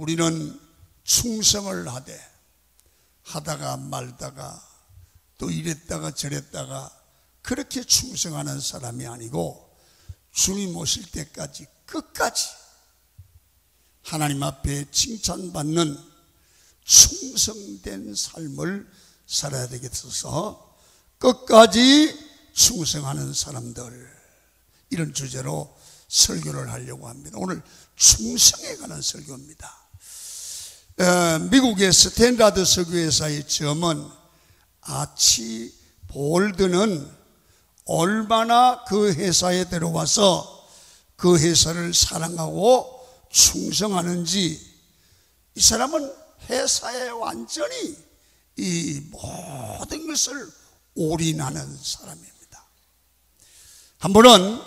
우리는 충성을 하다가 말다가 또 이랬다가 저랬다가 그렇게 충성하는 사람이 아니고 주님 오실 때까지 끝까지 하나님 앞에 칭찬받는 충성된 삶을 살아야 되겠어서 끝까지 충성하는 사람들, 이런 주제로 설교를 하려고 합니다. 오늘 충성에 관한 설교입니다. 미국의 스탠다드 석유회사의 점은 아치볼드는 얼마나 그 회사에 들어와서 그 회사를 사랑하고 충성하는지, 이 사람은 회사에 완전히 이 모든 것을 올인하는 사람입니다. 한 번은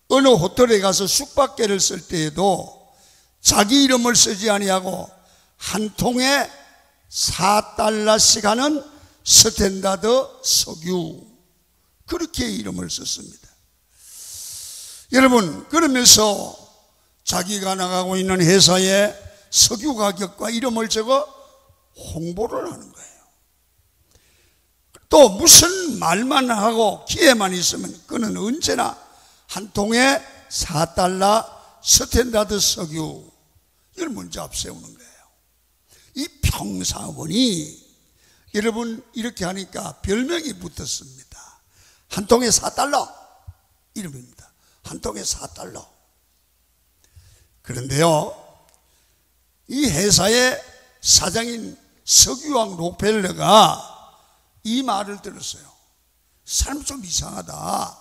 어느 호텔에 가서 숙박계를 쓸 때에도 자기 이름을 쓰지 아니하고 한 통에 $4씩 하는 스탠다드 석유, 그렇게 이름을 썼습니다. 여러분, 그러면서 자기가 나가고 있는 회사에 석유 가격과 이름을 적어 홍보를 하는 거예요. 또 무슨 말만 하고 기회만 있으면 그는 언제나 한 통에 $4 스탠다드 석유, 이걸 먼저 앞세우는 거예요. 이 평사원이 여러분 이렇게 하니까 별명이 붙었습니다. 한 통에 $4 이름입니다. 한 통에 $4. 그런데요, 이 회사의 사장인 석유왕 록펠러가 이 말을 들었어요. 사람 좀 이상하다.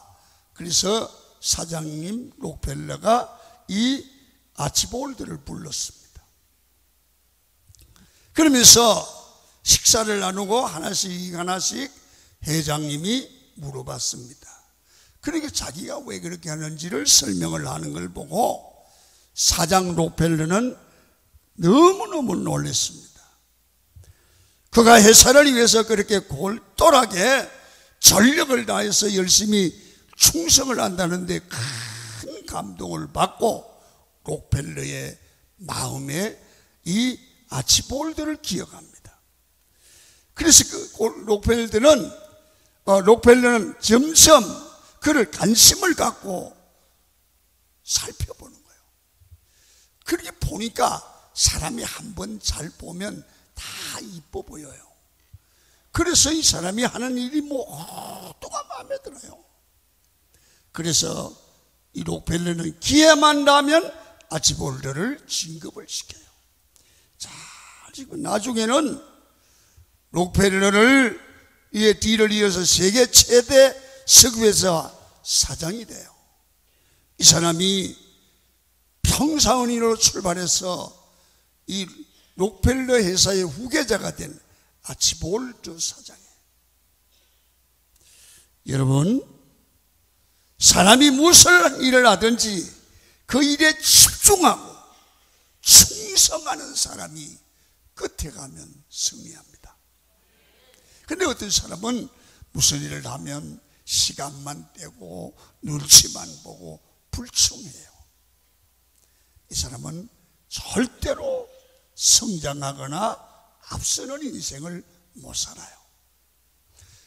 그래서 사장님 록펠러가 이 아치볼드를 불렀습니다. 그러면서 식사를 나누고 하나씩 회장님이 물어봤습니다. 그러니까 자기가 왜 그렇게 하는지를 설명을 하는 걸 보고 사장 록펠러는 너무너무 놀랐습니다. 그가 회사를 위해서 그렇게 골똘하게 전력을 다해서 열심히 충성을 한다는데 큰 감동을 받고 록펠러의 마음에 이 아치볼드를 기억합니다. 그래서 록펠러는 점점 그를 관심을 갖고 살펴보는 거예요. 그렇게 보니까 사람이 한번 잘 보면 다 이뻐 보여요. 그래서 이 사람이 하는 일이 모두가 마음에 들어요. 그래서 이 록펠러는 기회만 나면 아치볼드를 진급을 시켜요. 자, 지금 나중에는 록펠러를 뒤를 이어서 세계 최대 석유회사 사장이 돼요. 이 사람이 평사원인으로 출발해서 이 록펠러 회사의 후계자가 된 아치볼드 사장이에요. 여러분, 사람이 무슨 일을 하든지 그 일에 집중하고 충성하는 사람이 끝에 가면 승리합니다. 그런데 어떤 사람은 무슨 일을 하면 시간만 떼고 눈치만 보고 불충해요. 이 사람은 절대로 성장하거나 앞서는 인생을 못 살아요.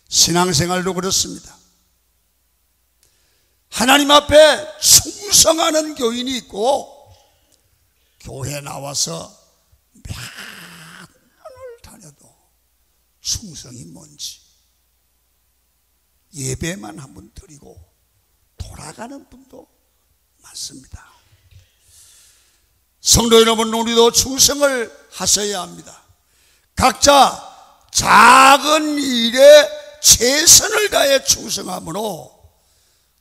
신앙생활도 그렇습니다. 하나님 앞에 충성하는 교인이 있고 교회 나와서 몇 년을 다녀도 충성이 뭔지 예배만 한번 드리고 돌아가는 분도 많습니다. 성도 여러분, 우리도 충성을 하셔야 합니다. 각자 작은 일에 최선을 다해 충성함으로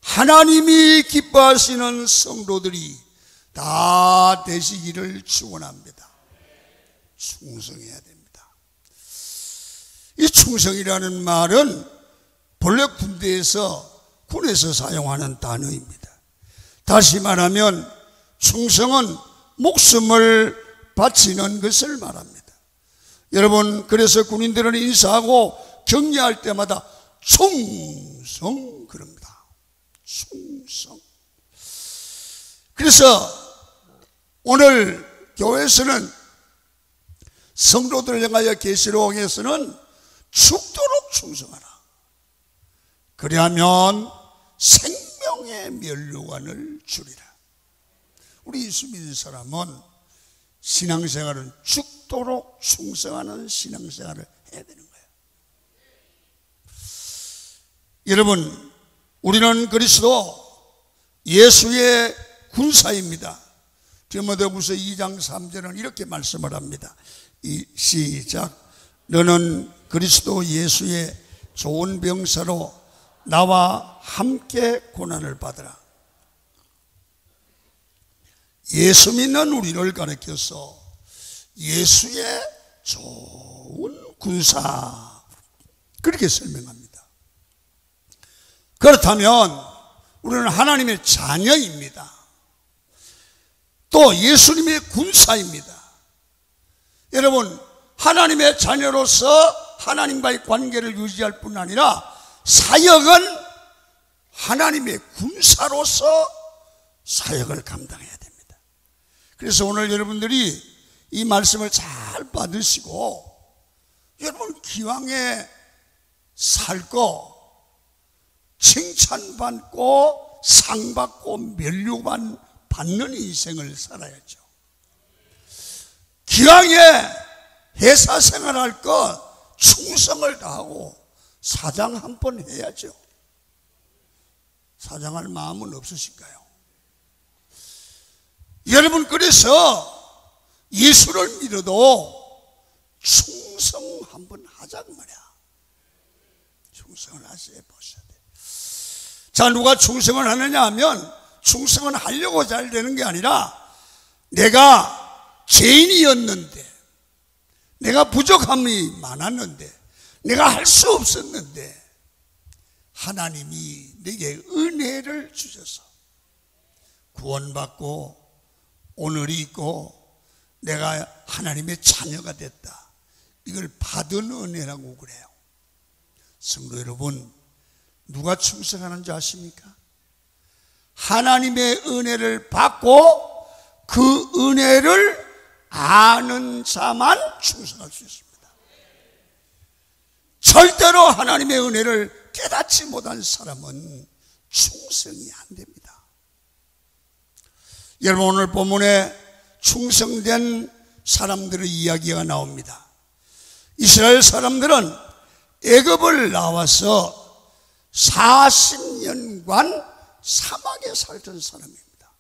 하나님이 기뻐하시는 성도들이 다 되시기를 축원합니다. 충성해야 됩니다. 이 충성이라는 말은 본래 군에서 사용하는 단어입니다. 다시 말하면 충성은 목숨을 바치는 것을 말합니다. 여러분, 그래서 군인들은 인사하고 격려할 때마다 충성 그럽니다. 충성. 그래서 오늘 교회에서는 성도들을 향하여 계시록에서는 죽도록 충성하라. 그리하면 생명의 면류관을 주리라. 우리 예수 믿는 사람은 신앙생활은 죽도록 충성하는 신앙생활을 해야 되는 거예요. 여러분, 우리는 그리스도 예수의 군사입니다. 디모데후서 2장 3절은 이렇게 말씀을 합니다. 시작. 너는 그리스도 예수의 좋은 병사로 나와 함께 고난을 받으라. 예수 믿는 우리를 가르쳐서 예수의 좋은 군사, 그렇게 설명합니다. 그렇다면 우리는 하나님의 자녀입니다. 또 예수님의 군사입니다. 여러분, 하나님의 자녀로서 하나님과의 관계를 유지할 뿐 아니라 사역은 하나님의 군사로서 사역을 감당해야 됩니다. 그래서 오늘 여러분들이 이 말씀을 잘 받으시고 여러분 기왕에 살고 칭찬받고 상받고 면류관 받는 인생을 살아야죠. 기왕에 회사 생활할 것 충성을 다하고 사장 한 번 해야죠. 사장할 마음은 없으실까요? 여러분, 그래서 예수를 믿어도 충성 한번 하자고 말이야. 충성을 하셔야 보셔야 돼. 자, 누가 충성을 하느냐 하면 충성은 하려고 잘 되는 게 아니라 내가 죄인이었는데, 내가 부족함이 많았는데, 내가 할 수 없었는데 하나님이 내게 은혜를 주셔서 구원받고 오늘이 있고 내가 하나님의 자녀가 됐다. 이걸 받은 은혜라고 그래요. 성도 여러분, 누가 충성하는 줄 아십니까? 하나님의 은혜를 받고 그 은혜를 아는 자만 충성할 수 있습니다. 절대로 하나님의 은혜를 깨닫지 못한 사람은 충성이 안 됩니다. 여러분, 오늘 본문에 충성된 사람들의 이야기가 나옵니다. 이스라엘 사람들은 애굽을 나와서 40년간 사막에 살던 사람입니다.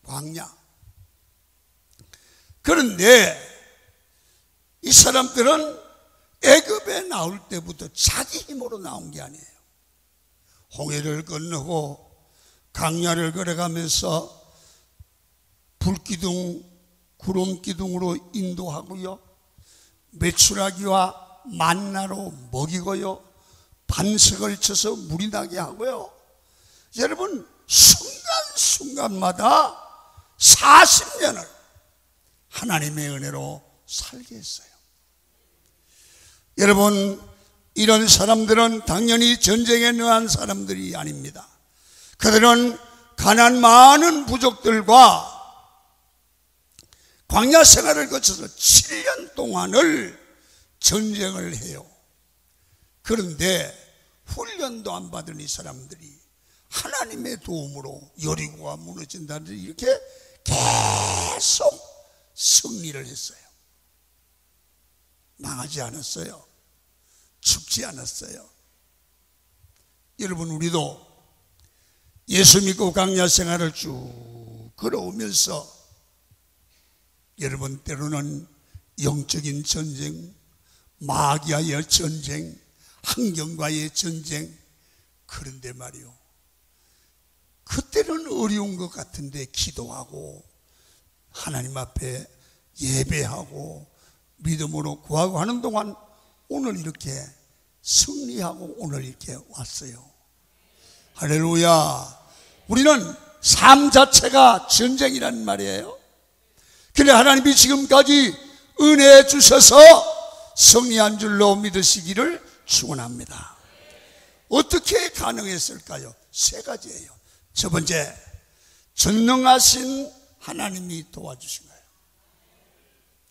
광야. 그런데 이 사람들은 애굽에 나올 때부터 자기 힘으로 나온 게 아니에요. 홍해를 건너고 강야를 걸어가면서 불기둥, 구름기둥으로 인도하고요, 메추라기와 만나로 먹이고요, 반석을 쳐서 물이 나게 하고요. 여러분, 순간순간마다 40년을 하나님의 은혜로 살게 했어요. 여러분, 이런 사람들은 당연히 전쟁에 능한 사람들이 아닙니다. 그들은 가난 많은 부족들과 광야 생활을 거쳐서 7년 동안을 전쟁을 해요. 그런데 훈련도 안 받은 이 사람들이 하나님의 도움으로 여리고가 무너진다든지 이렇게 계속 승리를 했어요. 망하지 않았어요. 죽지 않았어요. 여러분, 우리도 예수 믿고 광야 생활을 쭉 걸어오면서 여러분, 때로는 영적인 전쟁, 마귀와의 전쟁, 환경과의 전쟁, 그런데 말이요, 그때는 어려운 것 같은데 기도하고 하나님 앞에 예배하고 믿음으로 구하고 하는 동안 오늘 이렇게 승리하고 오늘 이렇게 왔어요. 할렐루야. 우리는 삶 자체가 전쟁이란 말이에요. 그래, 하나님이 지금까지 은혜 주셔서 승리한 줄로 믿으시기를 축원합니다. 어떻게 가능했을까요? 세 가지예요. 첫 번째, 전능하신 하나님이 도와주신 거예요.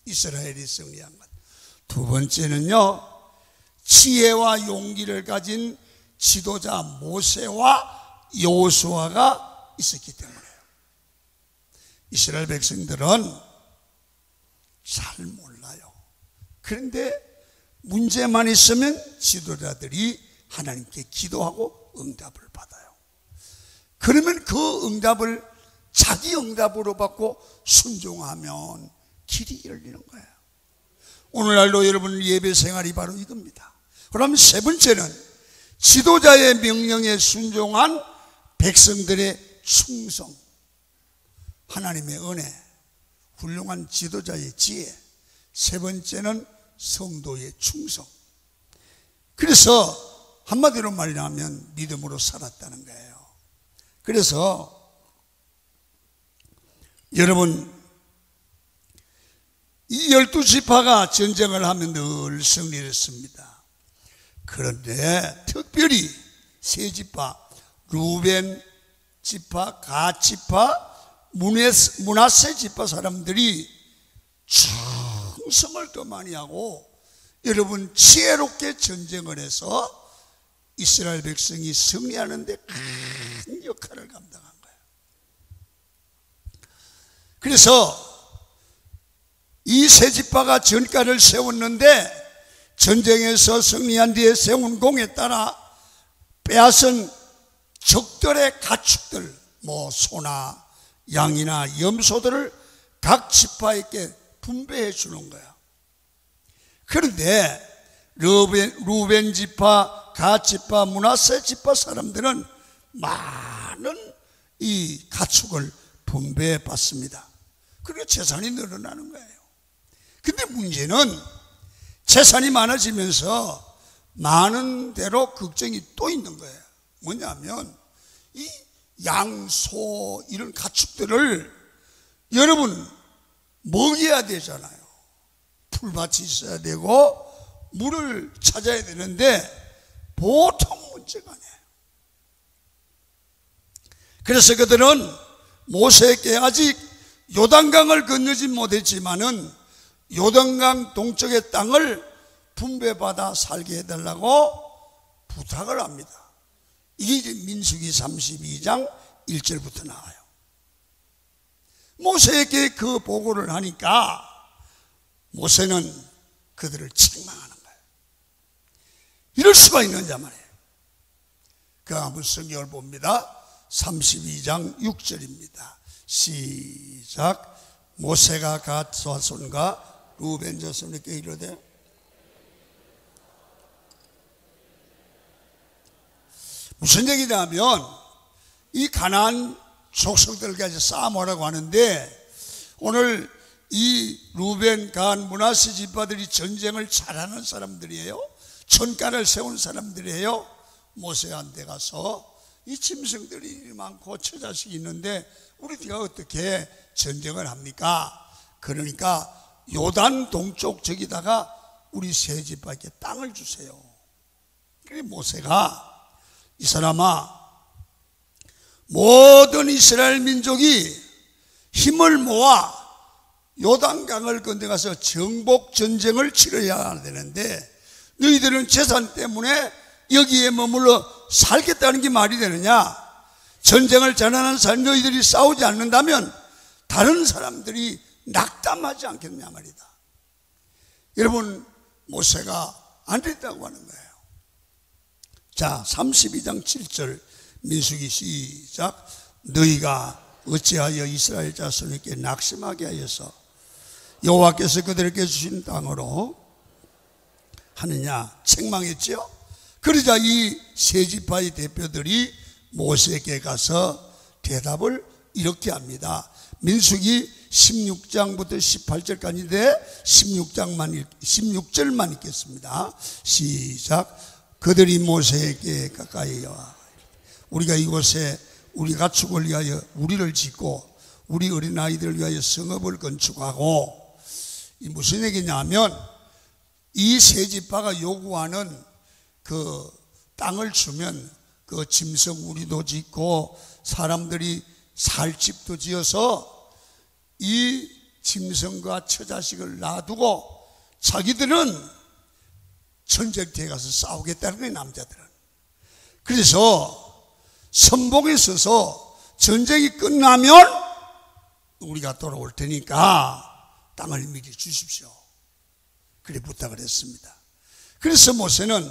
이 이스라엘이 승리한 것. 두 번째는요, 지혜와 용기를 가진 지도자 모세와 여호수아가 있었기 때문에요. 이스라엘 백성들은 잘 몰라요. 그런데 문제만 있으면 지도자들이 하나님께 기도하고 응답을 받아요. 그러면 그 응답을 자기 응답으로 받고 순종하면 길이 열리는 거예요. 오늘날도 여러분 예배 생활이 바로 이겁니다. 그럼 세 번째는 지도자의 명령에 순종한 백성들의 충성, 하나님의 은혜, 훌륭한 지도자의 지혜. 세 번째는 성도의 충성. 그래서 한마디로 말하면 믿음으로 살았다는 거예요. 그래서 여러분, 이 12지파가 전쟁을 하면 늘 승리를 했습니다. 그런데 특별히 세 지파, 루벤 지파, 갓 지파, 므낫세 지파 사람들이 충성을 더 많이 하고 여러분 지혜롭게 전쟁을 해서 이스라엘 백성이 승리하는 데 큰 역할을 감당한 거예요. 그래서 이 세 지파가 전가를 세웠는데 전쟁에서 승리한 뒤에 세운 공에 따라 빼앗은 적들의 가축들, 소나 양이나 염소들을 각 지파에게 분배해 주는 거야. 그런데 루벤 지파, 갓 지파, 므낫세 지파 사람들은 많은 이 가축을 분배해 받습니다. 그리고 재산이 늘어나는 거예요. 근데 문제는 재산이 많아지면서 많은 대로 걱정이 또 있는 거예요. 뭐냐면 이 양, 소 이런 가축들을 여러분 먹여야 되잖아요. 풀밭이 있어야 되고 물을 찾아야 되는데 보통 문제가 아니에요. 그래서 그들은 모세에게 아직 요단강을 건너지 못했지만은 요단강 동쪽의 땅을 분배받아 살게 해달라고 부탁을 합니다. 이게 이제 민수기 32장 1절부터 나와요. 모세에게 그 보고를 하니까 모세는 그들을 책망하는 거예요. 이럴 수가 있느냐 말이에요. 그 한번 성경을 봅니다. 32장 6절입니다. 시작. 모세가 갓 자손과 루벤 자손에게 이르되 무슨 얘기냐면 이 가나안 족속들까지 싸움하라고 하는데 오늘 이 루벤, 갓, 므낫세 지파들이 전쟁을 잘하는 사람들이에요. 전가를 세운 사람들이에요. 모세한테 가서 이 짐승들이 많고 처자식이 있는데 우리가 어떻게 전쟁을 합니까? 그러니까 요단 동쪽 저기다가 우리 세 지파에게 땅을 주세요. 그래 모세가 이 사람아, 모든 이스라엘 민족이 힘을 모아 요단강을 건너가서 정복 전쟁을 치러야 되는데 너희들은 재산 때문에 여기에 머물러 살겠다는 게 말이 되느냐? 전쟁을 잘하는 사람 너희들이 싸우지 않는다면 다른 사람들이 낙담하지 않겠냐 말이다. 여러분 모세가 안 됐다고 하는 거예요. 자, 32장 7절 민수기 시작. 너희가 어찌하여 이스라엘 자손에게 낙심하게 하여서 여호와께서 그들에게 주신 땅으로 하느냐 책망했죠. 그러자 이 세 지파의 대표들이 모세에게 가서 대답을 이렇게 합니다. 민수기 16장부터 18절까지인데 16절만 읽겠습니다. 시작. 그들이 모세에게 가까이 와 우리가 이곳에 우리 가축을 위하여 우리를 짓고 우리 어린아이들을 위하여 성읍을 건축하고, 이 무슨 얘기냐면 이 세 지파가 요구하는 그 땅을 주면 그 짐승 우리도 짓고 사람들이 살 집도 지어서 이 짐승과 처자식을 놔두고 자기들은 전쟁터에 가서 싸우겠다는 거예요, 남자들은. 그래서 선봉에 서서 전쟁이 끝나면 우리가 돌아올 테니까 땅을 미리 주십시오. 그래 부탁을 했습니다. 그래서 모세는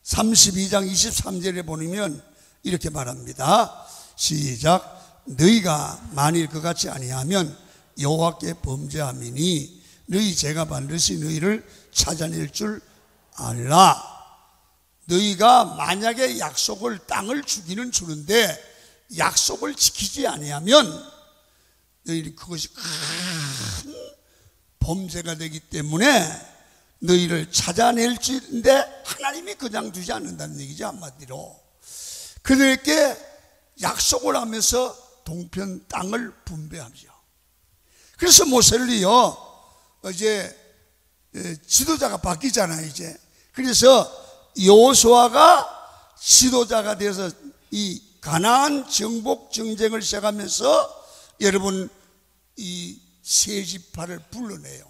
32장 23절에 보면 이렇게 말합니다. 시작. 너희가 만일 그같이 아니하면 여호와께 범죄함이니 너희 죄가 반드시 너희를 찾아낼 줄 알라. 너희가 만약에 약속을 땅을 주기는 주는데 약속을 지키지 아니하면 너희는 그것이 큰 범죄가 되기 때문에 너희를 찾아낼지인데 하나님이 그냥 두지 않는다는 얘기죠, 한마디로. 그들에게 약속을 하면서 동편 땅을 분배하죠. 그래서 모세를요, 이제 지도자가 바뀌잖아요, 이제. 그래서 여호수아가 지도자가 돼서 이 가나안 정복 정쟁을 시작하면서 여러분 이 세 지파를 불러내요.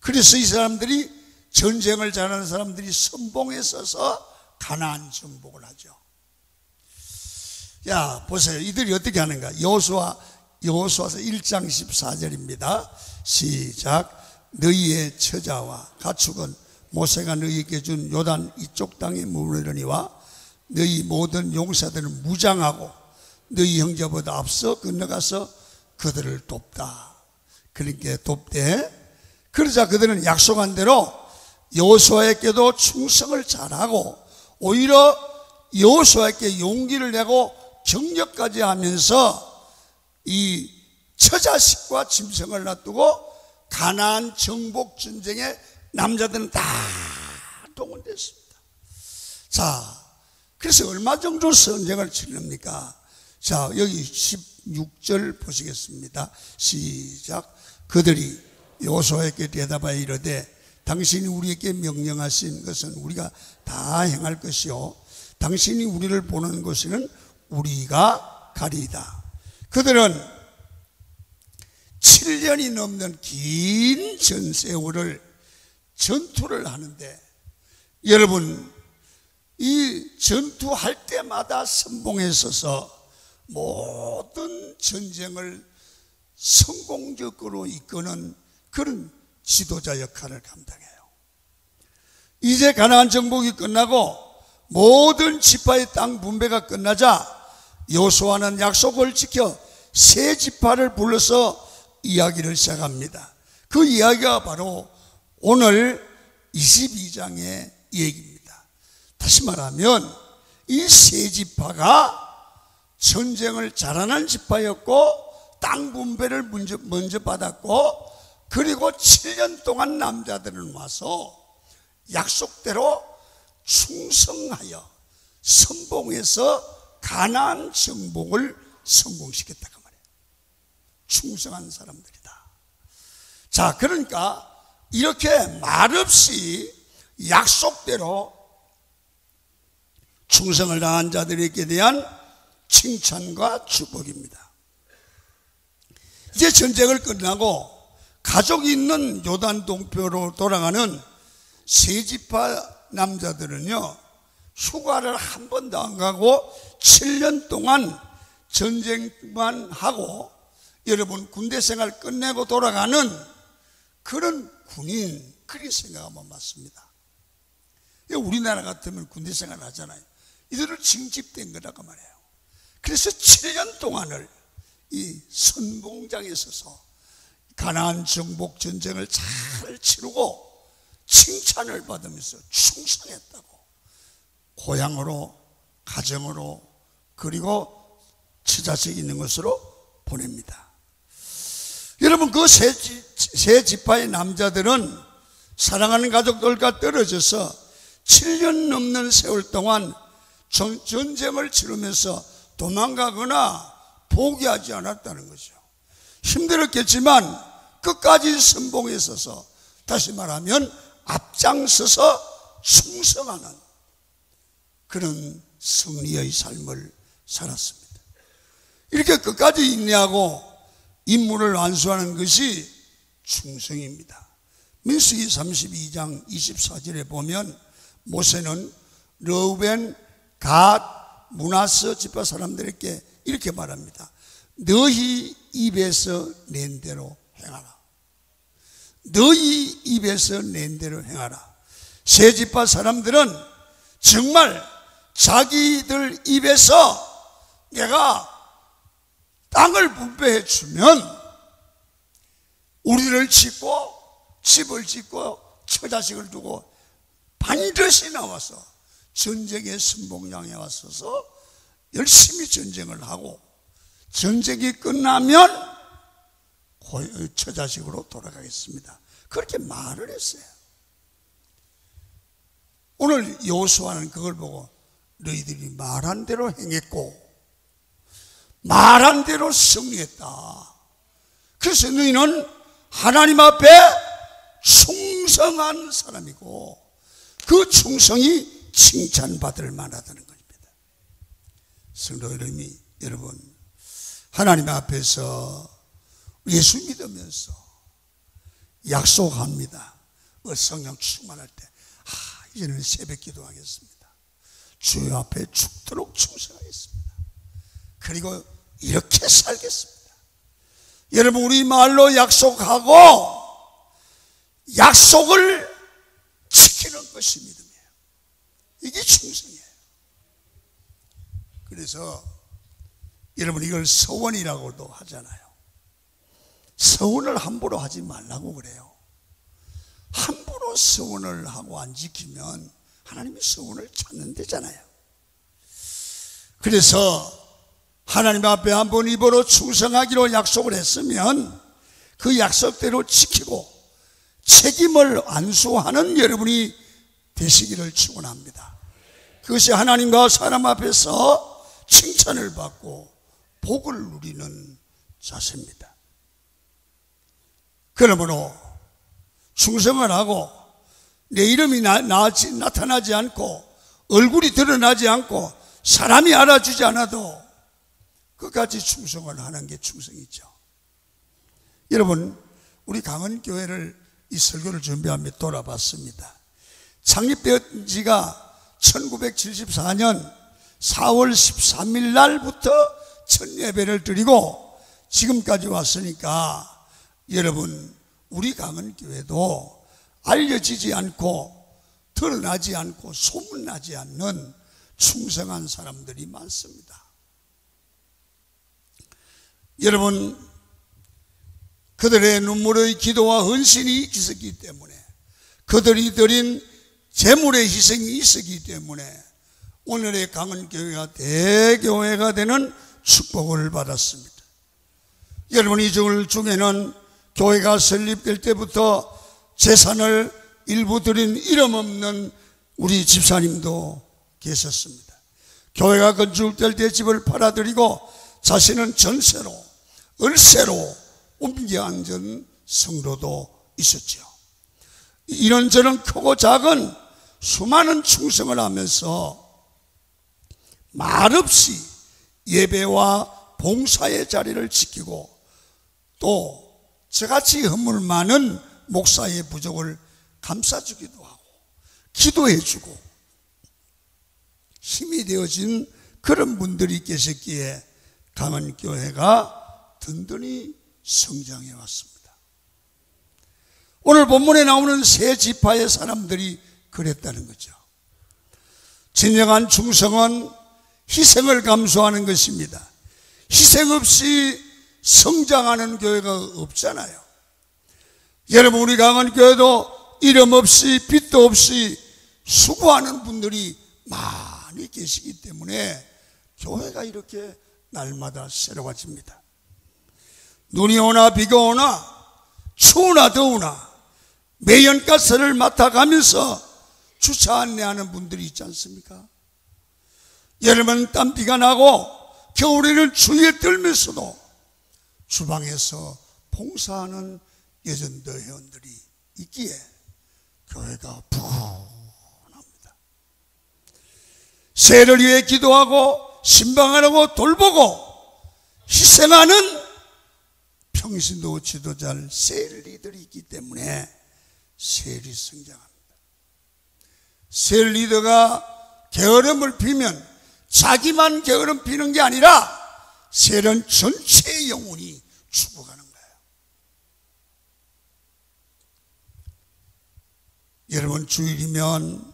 그래서 이 사람들이 전쟁을 잘하는 사람들이 선봉에 서서 가나안 정복을 하죠. 야, 보세요. 이들이 어떻게 하는가? 여호수아서 1장 14절입니다. 시작. 너희의 처자와 가축은 모세가 너희에게 준 요단 이쪽 땅에 머무르니와 너희 모든 용사들은 무장하고 너희 형제보다 앞서 건너가서 그들을 돕다. 그러니까 돕대. 그러자 그들은 약속한 대로 여호수아에게도 충성을 잘하고 오히려 여호수아에게 용기를 내고 격려까지 하면서 이 처자식과 짐승을 놔두고 가나안 정복 전쟁에 남자들은 다 동원됐습니다. 자, 그래서 얼마 정도 전쟁을 치릅니까? 자, 여기 16절 보시겠습니다. 시작. 그들이 여호수아에게 대답하여 이르되 당신이 우리에게 명령하신 것은 우리가 다 행할 것이요 당신이 우리를 보는 곳에는 우리가 가리이다. 그들은 7년이 넘는 긴 전세월을 전투를 하는데 여러분 이 전투할 때마다 선봉에 서서 모든 전쟁을 성공적으로 이끄는 그런 지도자 역할을 감당해요. 이제 가나안 정복이 끝나고 모든 지파의 땅 분배가 끝나자 여호수아는 약속을 지켜 세 지파를 불러서 이야기를 시작합니다. 그 이야기가 바로 오늘 22장의 얘기입니다. 다시 말하면 이 세 지파가 전쟁을 잘하는 지파였고 땅 분배를 먼저 받았고 그리고 7년 동안 남자들은 와서 약속대로 충성하여 선봉에서 가나안 정복을 성공시켰다고 말해요. 충성한 사람들이다. 자, 그러니까 이렇게 말없이 약속대로 충성을 다한 자들에게 대한 칭찬과 축복입니다. 이제 전쟁을 끝나고 가족이 있는 요단 동표로 돌아가는 세 지파 남자들은요 휴가를 한 번도 안 가고 7년 동안 전쟁만 하고 여러분 군대 생활 끝내고 돌아가는 그런 군인 그리 생각하면 맞습니다. 우리나라 같으면 군대 생활 하잖아요. 이들은 징집된 거라고 말해요. 그래서 7년 동안을 이 선봉장에 서서 가나안 정복 전쟁을 잘 치르고 칭찬을 받으면서 충성했다고 고향으로 가정으로 그리고 처자식 있는 것으로 보냅니다. 여러분 그 세 지파의 남자들은 사랑하는 가족들과 떨어져서 7년 넘는 세월 동안 전쟁을 치르면서 도망가거나 포기하지 않았다는 거죠. 힘들었겠지만 끝까지 선봉에 서서 다시 말하면 앞장서서 충성하는 그런 승리의 삶을 살았습니다. 이렇게 끝까지 인내하고 임무를 완수하는 것이 충성입니다. 민수기 32장 24절에 보면 모세는 르우벤, 갓, 므낫세 지파 사람들에게 이렇게 말합니다. 너희 입에서 낸 대로 행하라. 너희 입에서 낸 대로 행하라. 세 지파 사람들은 정말 자기들 입에서 내가 땅을 분배해 주면 우리를 짓고 집을 짓고 처자식을 두고 반드시 나와서 전쟁의 선봉장에 왔어서 열심히 전쟁을 하고 전쟁이 끝나면 처자식으로 돌아가겠습니다. 그렇게 말을 했어요. 오늘 여호수아는 그걸 보고 너희들이 말한 대로 행했고 말한 대로 승리했다. 그래서 너희는 하나님 앞에 충성한 사람이고 그 충성이 칭찬받을 만하다는 것입니다. 성도 여러분, 하나님 앞에서 예수 믿으면서 약속합니다. 성령 충만할 때 이제는 새벽 기도하겠습니다. 주여 앞에 죽도록 충성하겠습니다. 그리고 이렇게 살겠습니다. 여러분, 우리 말로 약속하고 약속을 지키는 것이 믿음이에요. 이게 충성이에요. 그래서 여러분, 이걸 서원이라고도 하잖아요. 서원을 함부로 하지 말라고 그래요. 함부로 서원을 하고 안 지키면 하나님이 서원을 찾는다잖아요. 그래서 하나님 앞에 한번 입으로 충성하기로 약속을 했으면 그 약속대로 지키고 책임을 안수하는 여러분이 되시기를 축원합니다. 그것이 하나님과 사람 앞에서 칭찬을 받고 복을 누리는 자세입니다. 그러므로 충성을 하고 내 이름이 나타나지 않고 얼굴이 드러나지 않고 사람이 알아주지 않아도 끝까지 충성을 하는 게 충성이죠. 여러분, 우리 강원교회를 이 설교를 준비하며 돌아봤습니다. 창립된 지가 1974년 4월 13일 날부터 첫 예배를 드리고 지금까지 왔으니까 여러분, 우리 강원교회도 알려지지 않고 드러나지 않고 소문나지 않는 충성한 사람들이 많습니다. 여러분, 그들의 눈물의 기도와 헌신이 있었기 때문에, 그들이 드린 재물의 희생이 있었기 때문에 오늘의 강원교회가 대교회가 되는 축복을 받았습니다. 여러분, 이 중에는 교회가 설립될 때부터 재산을 일부 드린 이름 없는 우리 집사님도 계셨습니다. 교회가 건축될 때 집을 팔아드리고 자신은 전세로, 을세로 옮겨 앉은 성도도 있었죠. 이런저런 크고 작은 수많은 충성을 하면서 말없이 예배와 봉사의 자리를 지키고 또 저같이 허물 많은 목사의 부족을 감싸주기도 하고 기도해주고 힘이 되어진 그런 분들이 계셨기에 강원교회가 든든히 성장해 왔습니다. 오늘 본문에 나오는 세 지파의 사람들이 그랬다는 거죠. 진정한 충성은 희생을 감수하는 것입니다. 희생 없이 성장하는 교회가 없잖아요. 여러분, 우리 강원교회도 이름 없이 빚도 없이 수고하는 분들이 많이 계시기 때문에 교회가 이렇게 날마다 새로워집니다. 눈이 오나 비가 오나 추우나 더우나 매연가스를 맡아가면서 주차 안내하는 분들이 있지 않습니까? 여름은 땀비가 나고 겨울에는 추위에 떨면서도 주방에서 봉사하는 예전도 회원들이 있기에 교회가 부흥합니다. 세를 위해 기도하고 신방하라고 돌보고 희생하는 평신도 지도자를 셀리더이 있기 때문에 셀이 성장합니다. 셀 리더가 게으름을 피면 자기만 게으름 피는 게 아니라 셀은 전체의 영혼이 죽어가는 거예요. 여러분, 주일이면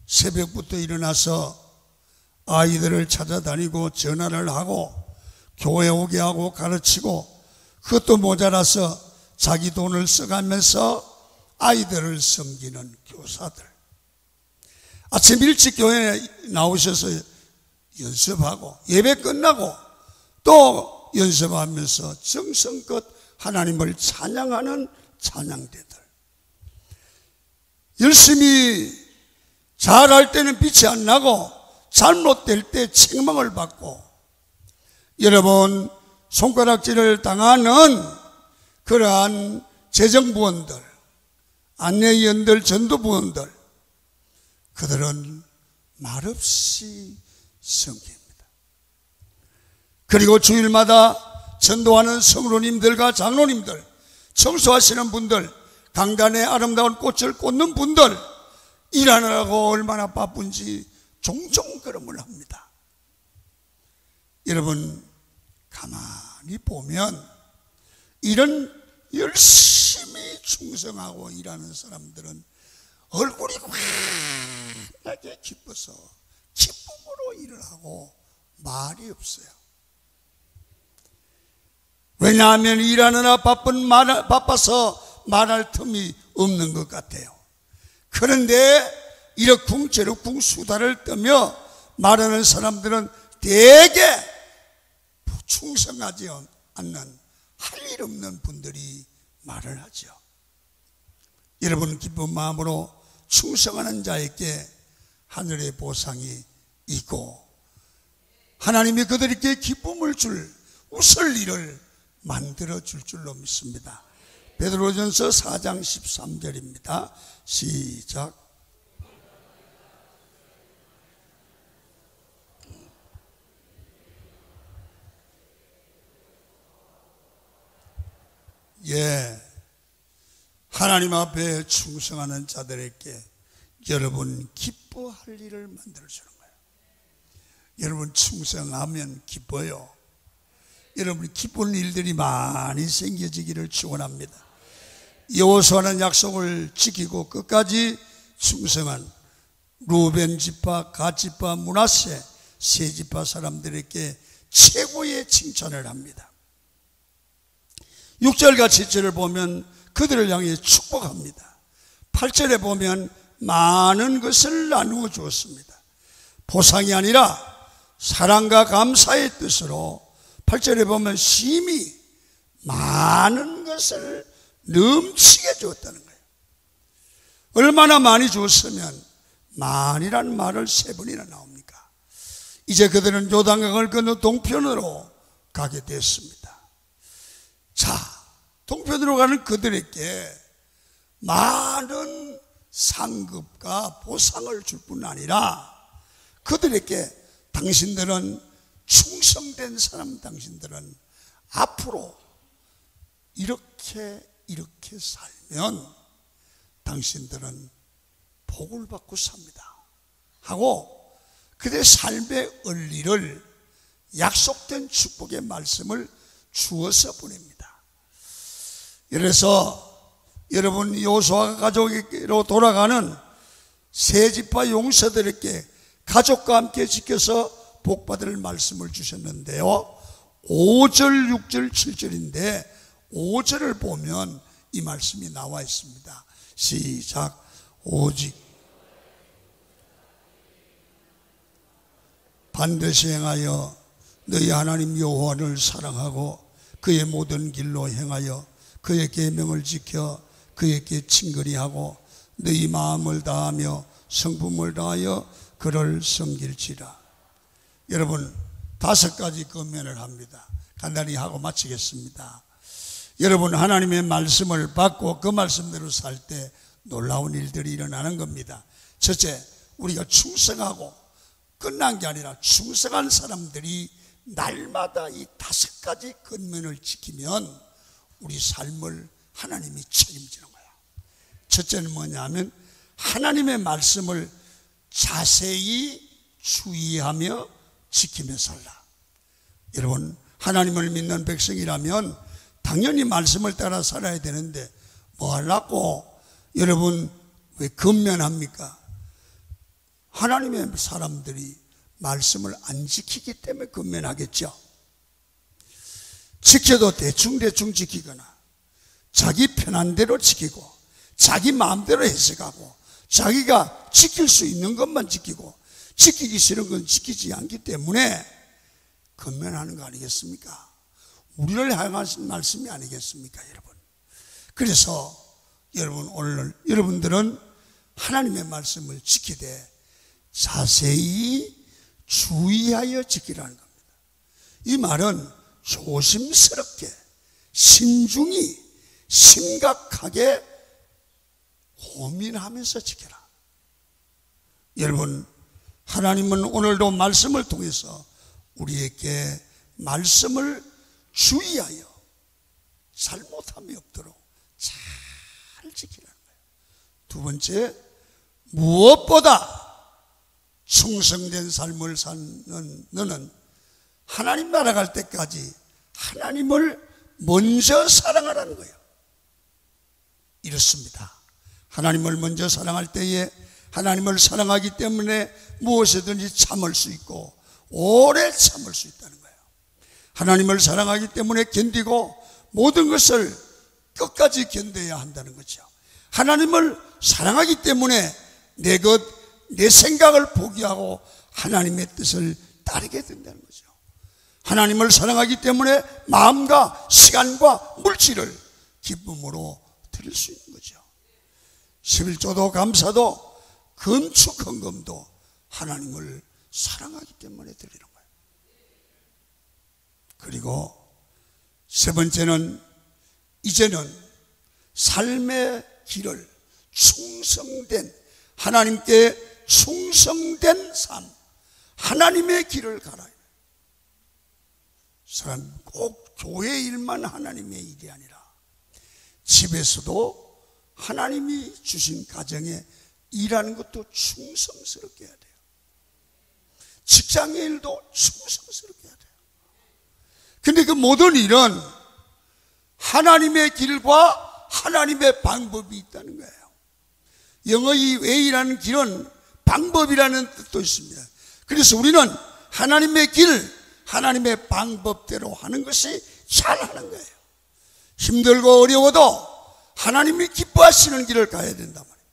새벽부터 일어나서 아이들을 찾아다니고 전화를 하고 교회 오게 하고 가르치고, 그것도 모자라서 자기 돈을 써가면서 아이들을 섬기는 교사들, 아침 일찍 교회에 나오셔서 연습하고 예배 끝나고 또 연습하면서 정성껏 하나님을 찬양하는 찬양대들, 열심히 잘할 때는 빛이 안 나고 잘못될 때 책망을 받고, 여러분, 손가락질을 당하는 그러한 재정부원들, 안내위원들, 전도부원들, 그들은 말없이 섬깁니다. 그리고 주일마다 전도하는 성로님들과 장로님들, 청소하시는 분들, 강단에 아름다운 꽃을 꽂는 분들, 일하느라고 얼마나 바쁜지 종종 걸음을 합니다. 여러분, 가만히 보면 이런 열심히 충성하고 일하는 사람들은 얼굴이 환하게 기뻐서 기쁨으로 일을 하고 말이 없어요. 왜냐하면 일하느라 바빠서 말할 틈이 없는 것 같아요. 그런데 이러쿵저러쿵 수다를 떨며 말하는 사람들은 대개 충성하지 않는, 할 일 없는 분들이 말을 하죠. 여러분, 기쁜 마음으로 충성하는 자에게 하늘의 보상이 있고 하나님이 그들에게 기쁨을 줄, 웃을 일을 만들어 줄 줄로 믿습니다. 베드로전서 4장 13절입니다. 시작. 하나님 앞에 충성하는 자들에게 여러분 기뻐할 일을 만들어주는 거예요. 여러분, 충성하면 기뻐요. 여러분, 기쁜 일들이 많이 생겨지기를 축원합니다. 여호수아는 약속을 지키고 끝까지 충성한 루벤 지파, 갓 지파, 므낫세 세 지파 사람들에게 최고의 칭찬을 합니다. 6절과 7절을 보면 그들을 향해 축복합니다. 8절에 보면 많은 것을 나누어 주었습니다. 보상이 아니라 사랑과 감사의 뜻으로 8절에 보면 심히 많은 것을 넘치게 주었다는 거예요. 얼마나 많이 주었으면 많이란 말을 3번이나 나옵니까? 이제 그들은 요단강을 건너 동편으로 가게 됐습니다. 자, 동편으로 가는 그들에게 많은 상급과 보상을 줄 뿐 아니라 그들에게 당신들은 충성된 사람, 당신들은 앞으로 이렇게 살면 당신들은 복을 받고 삽니다 하고 그들의 삶의 원리를, 약속된 축복의 말씀을 주어서 보냅니다. 그래서 여러분, 여호수아가 가족에게로 돌아가는 세 지파 용사들에게 가족과 함께 지켜서 복받을 말씀을 주셨는데요, 5절, 6절, 7절인데 5절을 보면 이 말씀이 나와 있습니다. 시작. 오직 반드시 행하여 너희 하나님 여호와를 사랑하고 그의 모든 길로 행하여 그의 계명을 지켜 그에게 친근히 하고 너희 마음을 다하며 성품을 다하여 그를 섬길지라. 여러분, 5가지 권면을 합니다. 간단히 하고 마치겠습니다. 여러분, 하나님의 말씀을 받고 그 말씀대로 살 때 놀라운 일들이 일어나는 겁니다. 첫째, 우리가 충성하고 끝난 게 아니라 충성한 사람들이 날마다 이 5가지 권면을 지키면 우리 삶을 하나님이 책임지는 거야. 첫째는 뭐냐면 하나님의 말씀을 자세히 주의하며 지키며 살라. 여러분, 하나님을 믿는 백성이라면 당연히 말씀을 따라 살아야 되는데 뭐 하려고 여러분 왜 근면합니까? 하나님의 사람들이 말씀을 안 지키기 때문에 근면하겠죠. 지켜도 대충 지키거나 자기 편한 대로 지키고 자기 마음대로 해석하고 자기가 지킬 수 있는 것만 지키고 지키기 싫은 건 지키지 않기 때문에 근면하는 거 아니겠습니까? 우리를 향하신 말씀이 아니겠습니까, 여러분? 그래서 여러분, 오늘 여러분들은 하나님의 말씀을 지키되 자세히 주의하여 지키라는 겁니다. 이 말은 조심스럽게 신중히 심각하게 고민하면서 지켜라. 여러분, 하나님은 오늘도 말씀을 통해서 우리에게 말씀을 주의하여 잘못함이 없도록 잘 지키라는 거예요. 두 번째, 무엇보다 충성된 삶을 사는 너는 하나님 나라 갈 때까지 하나님을 먼저 사랑하라는 거예요. 이렇습니다. 하나님을 먼저 사랑할 때에 하나님을 사랑하기 때문에 무엇이든지 참을 수 있고 오래 참을 수 있다는 거예요. 하나님을 사랑하기 때문에 견디고 모든 것을 끝까지 견뎌야 한다는 거죠. 하나님을 사랑하기 때문에 내 생각을 포기하고 하나님의 뜻을 따르게 된다는 거죠. 하나님을 사랑하기 때문에 마음과 시간과 물질을 기쁨으로 드릴 수 있는 거죠. 11조도 감사도 건축 헌금도 하나님을 사랑하기 때문에 드리는 거예요. 그리고 세 번째는 이제는 삶의 길을 충성된 하나님께 충성된 삶, 하나님의 길을 가라. 사람 꼭 교회 일만 하나님의 일이 아니라 집에서도 하나님이 주신 가정에 일하는 것도 충성스럽게 해야 돼요. 직장의 일도 충성스럽게 해야 돼요. 근데 그 모든 일은 하나님의 길과 하나님의 방법이 있다는 거예요. 영어의 way라는 길은 방법이라는 뜻도 있습니다. 그래서 우리는 하나님의 길, 하나님의 방법대로 하는 것이 잘하는 거예요. 힘들고 어려워도 하나님이 기뻐하시는 길을 가야 된단 말이에요.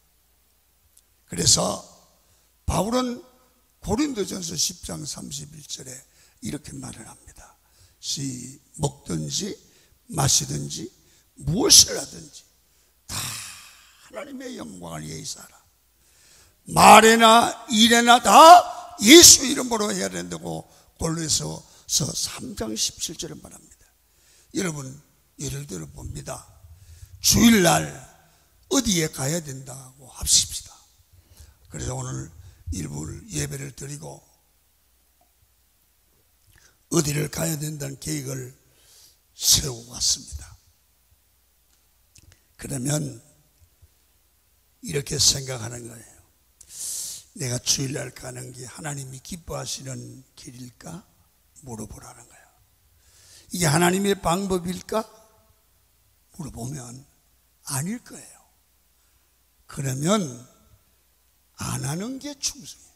그래서 바울은 고린도전서 10장 31절에 이렇게 말을 합니다. 먹든지 마시든지 무엇을 하든지 다 하나님의 영광을 위해서 하라. 말에나 일에나 다 예수 이름으로 해야 된다고 골로새서 3장 17절에 말합니다. 여러분, 예를 들어 봅니다. 주일날 어디에 가야 된다고 합시다. 그래서 오늘 일부 예배를 드리고 어디를 가야 된다는 계획을 세우고 왔습니다. 그러면 이렇게 생각하는 거예요. 내가 주일날 가는 게 하나님이 기뻐하시는 길일까? 물어보라는 거예요. 이게 하나님의 방법일까? 물어보면 아닐 거예요. 그러면 안 하는 게 충성이에요.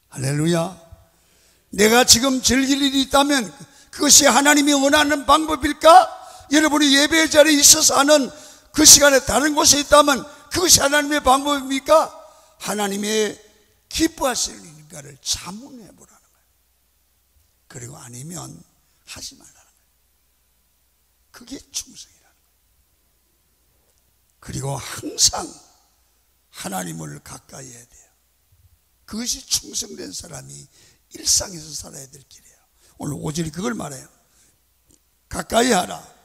할렐루야. 내가 지금 즐길 일이 있다면 그것이 하나님이 원하는 방법일까? 여러분이 예배 자리에 있어서 하는 그 시간에 다른 곳에 있다면 그것이 하나님의 방법입니까? 하나님의 기뻐하시는 일인가를 자문해 보라는 거예요. 그리고 아니면 하지 말라는 거예요. 그게 충성이라는 거예요. 그리고 항상 하나님을 가까이 해야 돼요. 그것이 충성된 사람이 일상에서 살아야 될 길이에요. 오늘 5절이 그걸 말해요. 가까이 하라.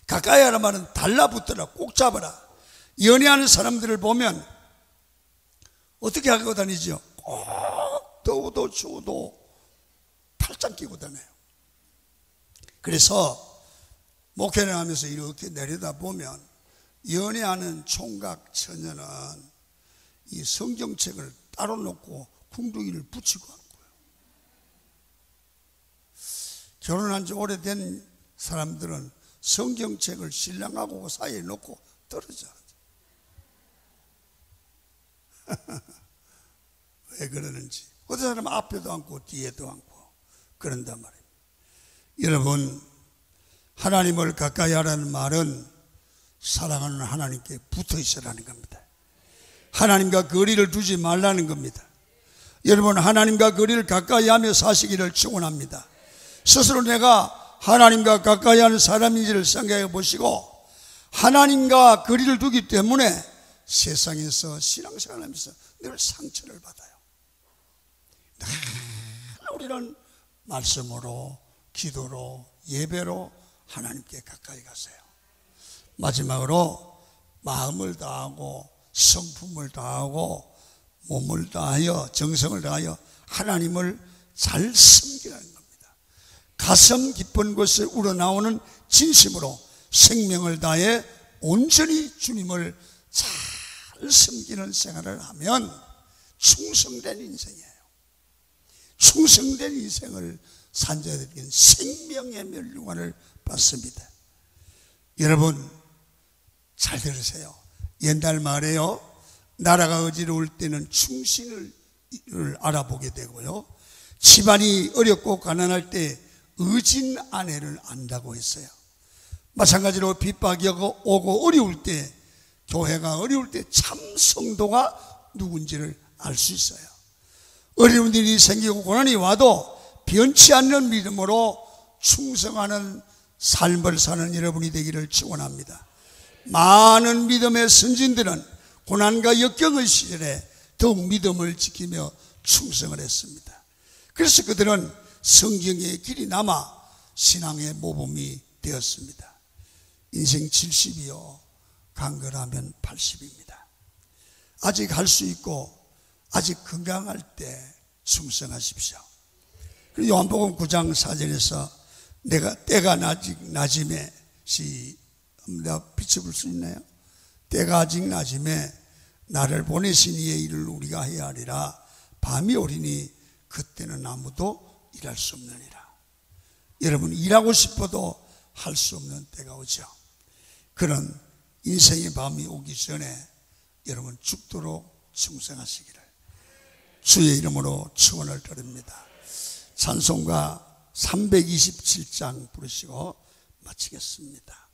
가까이 하라 말은 달라붙어라. 꼭 잡아라. 연애하는 사람들을 보면 어떻게 하고 다니죠? 꼭 더워도 추워도 팔짱 끼고 다녀요. 그래서 목회를 하면서 이렇게 내려다보면 연애하는 총각 처녀는 이 성경책을 따로 놓고 궁둥이를 붙이고 한 거예요. 결혼한 지 오래된 사람들은 성경책을 신랑하고 사이에 놓고 떨어져. 왜 그러는지. 어떤 사람은 앞에도 앉고 뒤에도 앉고 그런단 말입니다. 여러분, 하나님을 가까이 하라는 말은 사랑하는 하나님께 붙어 있으라는 겁니다. 하나님과 거리를 두지 말라는 겁니다. 여러분, 하나님과 거리를 가까이 하며 사시기를 축원합니다. 스스로 내가 하나님과 가까이 하는 사람인지를 생각해 보시고, 하나님과 거리를 두기 때문에 세상에서 신앙생활을 하면서 늘 상처를 받아요. 늘 우리는 말씀으로, 기도로, 예배로 하나님께 가까이 가세요. 마지막으로 마음을 다하고 성품을 다하고 몸을 다하여 정성을 다하여 하나님을 잘 섬기라는 겁니다. 가슴 깊은 곳에 우러나오는 진심으로 생명을 다해 온전히 주님을 잘 섬기는 생활을 하면 충성된 인생이에요. 충성된 인생을 산 자들에게는 생명의 멸류관을 받습니다. 여러분, 잘 들으세요. 옛날 말에요, 나라가 어지러울 때는 충신을 알아보게 되고요, 집안이 어렵고 가난할 때 의진 아내를 안다고 했어요. 마찬가지로 핍박이 오고 어려울 때, 교회가 어려울 때 참 성도가 누군지를 알 수 있어요. 어려운 일이 생기고 고난이 와도 변치 않는 믿음으로 충성하는 삶을 사는 여러분이 되기를 축원합니다. 많은 믿음의 선진들은 고난과 역경의 시절에 더욱 믿음을 지키며 충성을 했습니다. 그래서 그들은 성경의 길이 남아 신앙의 모범이 되었습니다. 인생 70이요, 간절하면 80입니다. 아직 할 수 있고 아직 건강할 때 충성하십시오. 그리고 요한복음 9장 4절에서 내가 때가 낮임에 내가 빛을 볼 수 있나요? 때가 아직 낮임에 나를 보내신 이의 일을 우리가 해야 하리라. 밤이 오리니 그때는 아무도 일할 수 없느니라. 여러분, 일하고 싶어도 할 수 없는 때가 오죠. 그런 인생의 밤이 오기 전에 여러분 죽도록 충성하시기를 주의 이름으로 축원을 드립니다. 찬송가 327장 부르시고 마치겠습니다.